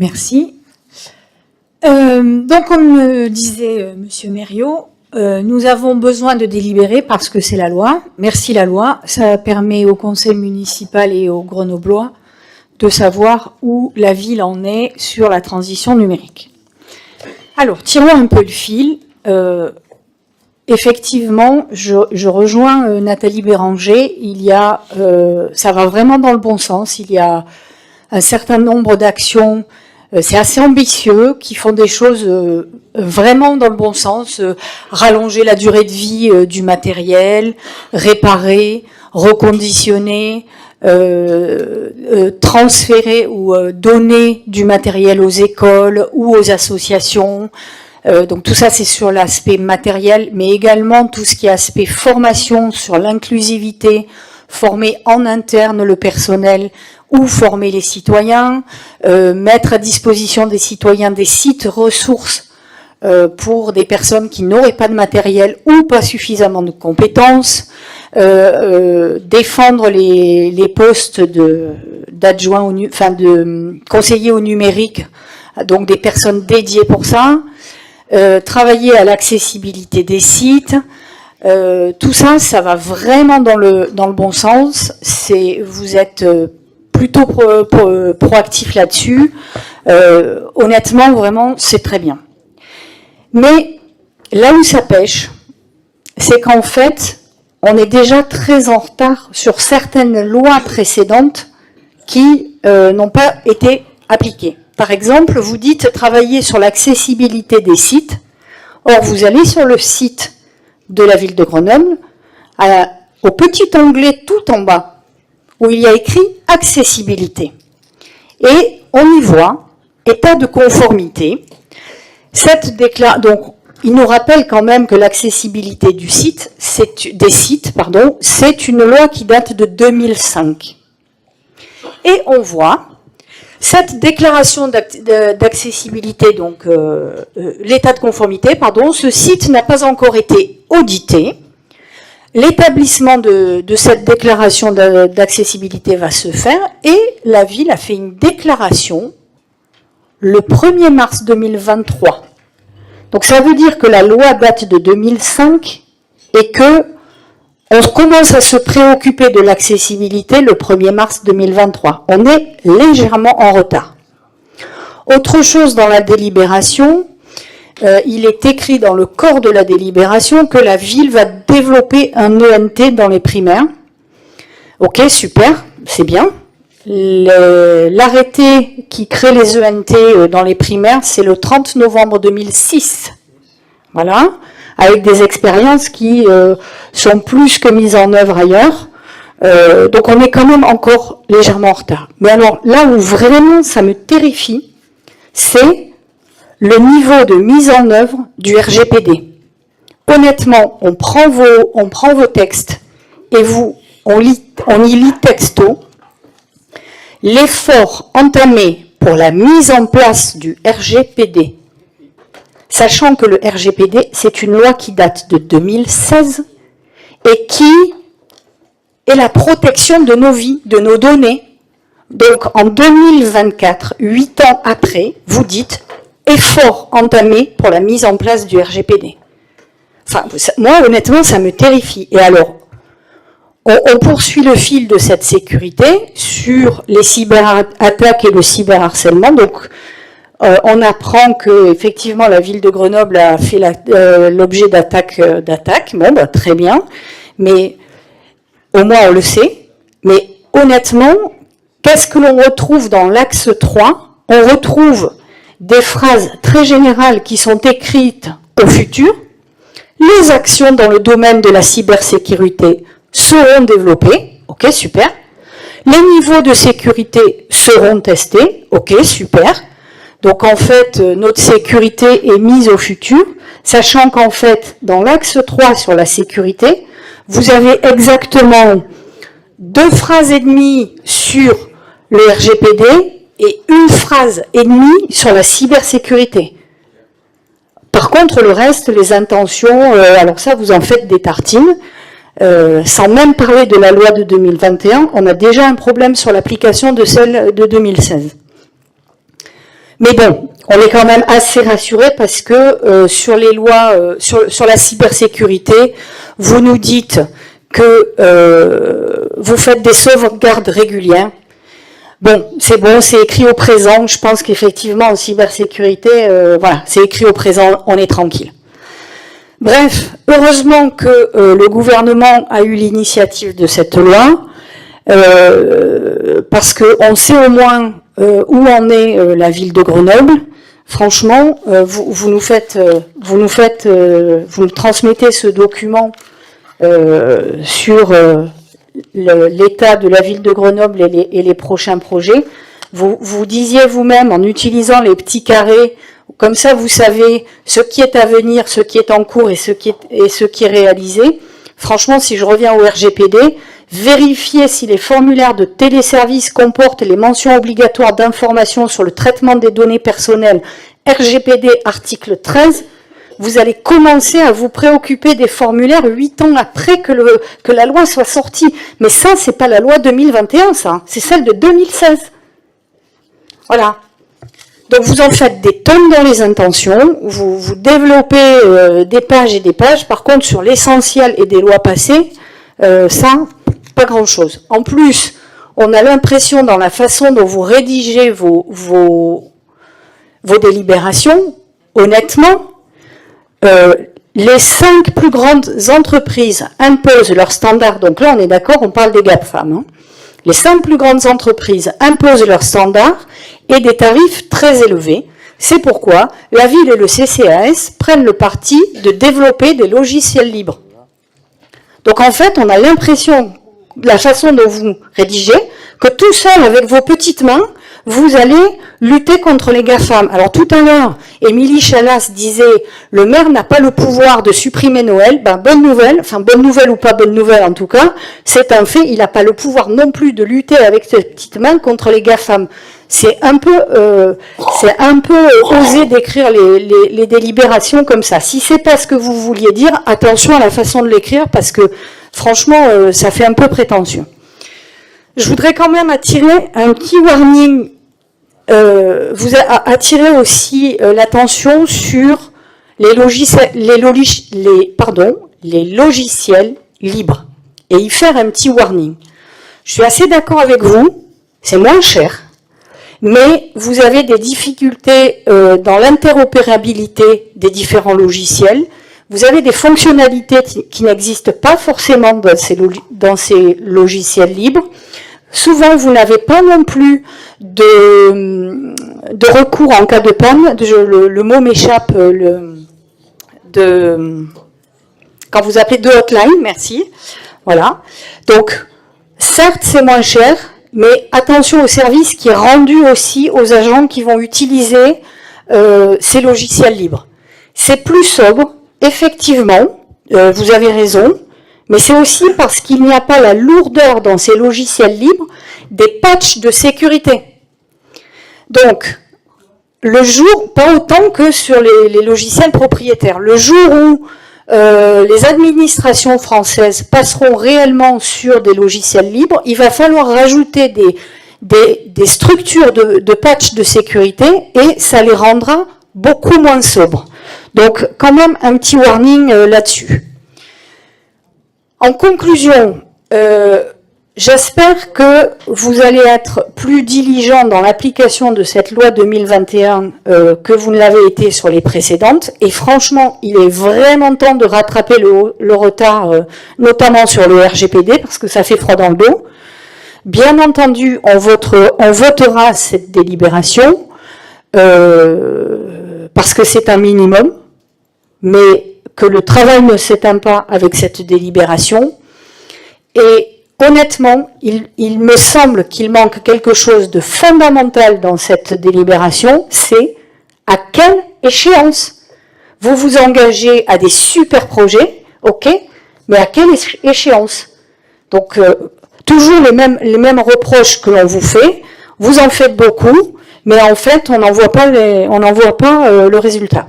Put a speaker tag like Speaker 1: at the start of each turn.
Speaker 1: Merci. Donc, comme le disait Monsieur Mériot, nous avons besoin de délibérer parce que c'est la loi. Merci la loi. Ça permet au conseil municipal et aux Grenoblois de savoir où la ville en est sur la transition numérique. Alors, tirons un peu le fil. Effectivement, je rejoins Nathalie Béranger. Ça va vraiment dans le bon sens. Il y a un certain nombre d'actions, c'est assez ambitieux, qui font des choses vraiment dans le bon sens. Rallonger la durée de vie du matériel, réparer, reconditionner, transférer ou donner du matériel aux écoles ou aux associations. Donc tout ça, c'est sur l'aspect matériel, mais également tout ce qui est aspect formation sur l'inclusivité, former en interne le personnel ou former les citoyens, mettre à disposition des citoyens des sites ressources pour des personnes qui n'auraient pas de matériel ou pas suffisamment de compétences, défendre les postes d'adjoints, de conseillers au numérique, donc des personnes dédiées pour ça. Travailler à l'accessibilité des sites, tout ça, ça va vraiment dans le bon sens. Vous êtes plutôt proactif là-dessus. Honnêtement, vraiment, c'est très bien. Mais là où ça pêche, c'est qu'en fait, on est déjà très en retard sur certaines lois précédentes qui n'ont pas été appliquées. Par exemple, vous dites travailler sur l'accessibilité des sites. Or, vous allez sur le site de la ville de Grenoble, au petit onglet tout en bas, où il y a écrit accessibilité. Et on y voit état de conformité. Donc, il nous rappelle quand même que l'accessibilité des sites, c'est une loi qui date de 2005. Et on voit cette déclaration d'accessibilité, donc l'état de conformité, ce site n'a pas encore été audité. L'établissement de cette déclaration d'accessibilité va se faire et la ville a fait une déclaration le 1er mars 2023. Donc ça veut dire que la loi date de 2005 et que on commence à se préoccuper de l'accessibilité le 1er mars 2023. On est légèrement en retard. Autre chose dans la délibération, il est écrit dans le corps de la délibération que la ville va développer un ENT dans les primaires. Ok, super, c'est bien. L'arrêté qui crée les ENT dans les primaires, c'est le 30 novembre 2006. Voilà. Avec des expériences qui sont plus que mises en œuvre ailleurs. Donc on est quand même encore légèrement en retard. Mais alors là où vraiment ça me terrifie, c'est le niveau de mise en œuvre du RGPD. Honnêtement, on prend vos textes et on y lit texto. L'effort entamé pour la mise en place du RGPD, sachant que le RGPD, c'est une loi qui date de 2016 et qui est la protection de nos vies, de nos données. Donc, en 2024, 8 ans après, vous dites « effort entamé pour la mise en place du RGPD ». Enfin, moi, honnêtement, ça me terrifie. Et alors, on poursuit le fil de cette sécurité sur les cyberattaques et le cyberharcèlement. Donc, on apprend que effectivement la ville de Grenoble a fait l'objet d'attaques. Bon, bah, très bien, mais au moins on le sait. Mais honnêtement, qu'est-ce que l'on retrouve dans l'axe 3 ? On retrouve des phrases très générales qui sont écrites au futur. Les actions dans le domaine de la cybersécurité seront développées. Ok, super. Les niveaux de sécurité seront testés. Ok, super. Donc en fait, notre sécurité est mise au futur, sachant qu'en fait, dans l'axe 3 sur la sécurité, vous avez exactement 2 phrases et demie sur le RGPD et 1 phrase et demie sur la cybersécurité. Par contre, le reste, les intentions, alors ça, vous en faites des tartines. Sans même parler de la loi de 2021, on a déjà un problème sur l'application de celle de 2016. Mais bon, on est quand même assez rassuré parce que sur les lois, sur la cybersécurité, vous nous dites que vous faites des sauvegardes régulières. Bon, c'est écrit au présent. Je pense qu'effectivement, en cybersécurité, voilà, c'est écrit au présent, on est tranquille. Bref, heureusement que le gouvernement a eu l'initiative de cette loi, parce qu'on sait au moins où en est la ville de Grenoble. Franchement, vous nous transmettez ce document sur l'état de la ville de Grenoble et les prochains projets. Vous disiez vous-même, en utilisant les petits carrés, comme ça vous savez ce qui est à venir, ce qui est en cours et ce qui est réalisé. Franchement, si je reviens au RGPD, vérifiez si les formulaires de téléservice comportent les mentions obligatoires d'information sur le traitement des données personnelles, RGPD article 13, vous allez commencer à vous préoccuper des formulaires 8 ans après que la loi soit sortie. Mais ça, c'est pas la loi 2021, ça, c'est celle de 2016. Voilà. Donc vous en faites des tonnes dans les intentions, vous développez des pages et des pages, par contre sur l'essentiel et des lois passées, ça, pas grand-chose. En plus, on a l'impression dans la façon dont vous rédigez vos délibérations, honnêtement, les 5 plus grandes entreprises imposent leurs standards, donc là on est d'accord, on parle des GAFAM, hein. Les 5 plus grandes entreprises imposent leurs standards et des tarifs très élevés. C'est pourquoi la ville et le CCAS prennent le parti de développer des logiciels libres. Donc en fait, on a l'impression, de la façon dont vous rédigez, que tout seul, avec vos petites mains, vous allez lutter contre les GAFAM. Alors tout à l'heure, Émilie Chalas disait « le maire n'a pas le pouvoir de supprimer Noël ». Ben, bonne nouvelle ou pas bonne nouvelle en tout cas, c'est un fait, il n'a pas le pouvoir non plus de lutter avec ses petites mains contre les GAFAM. C'est un peu osé d'écrire les délibérations comme ça. Si c'est pas ce que vous vouliez dire, attention à la façon de l'écrire parce que franchement, ça fait un peu prétentieux. Je voudrais quand même attirer un petit warning, attirer aussi l'attention sur les logiciels libres et y faire un petit warning. Je suis assez d'accord avec vous, c'est moins cher, mais vous avez des difficultés dans l'interopérabilité des différents logiciels. Vous avez des fonctionnalités qui n'existent pas forcément dans ces logiciels libres. Souvent, vous n'avez pas non plus de recours en cas de panne. Le mot m'échappe. Quand vous appelez de hotline, merci. Voilà. Donc, certes, c'est moins cher, mais attention au service qui est rendu aussi aux agents qui vont utiliser ces logiciels libres. C'est plus sobre. Effectivement, vous avez raison, mais c'est aussi parce qu'il n'y a pas la lourdeur dans ces logiciels libres des patchs de sécurité. Donc, le jour, pas autant que sur les logiciels propriétaires, le jour où les administrations françaises passeront réellement sur des logiciels libres, il va falloir rajouter des structures de patchs de sécurité et ça les rendra beaucoup moins sobres. Donc, quand même, un petit warning là-dessus. En conclusion, j'espère que vous allez être plus diligent dans l'application de cette loi 2021 que vous ne l'avez été sur les précédentes. Et franchement, il est vraiment temps de rattraper le retard, notamment sur le RGPD, parce que ça fait froid dans le dos. Bien entendu, on votera cette délibération, parce que c'est un minimum, mais que le travail ne s'éteint pas avec cette délibération. Et honnêtement, il me semble qu'il manque quelque chose de fondamental dans cette délibération, c'est à quelle échéance vous vous engagez à des super projets, ok, mais à quelle échéance? Donc, toujours les mêmes reproches que l'on vous fait, vous en faites beaucoup, mais en fait, on n'en voit pas le résultat.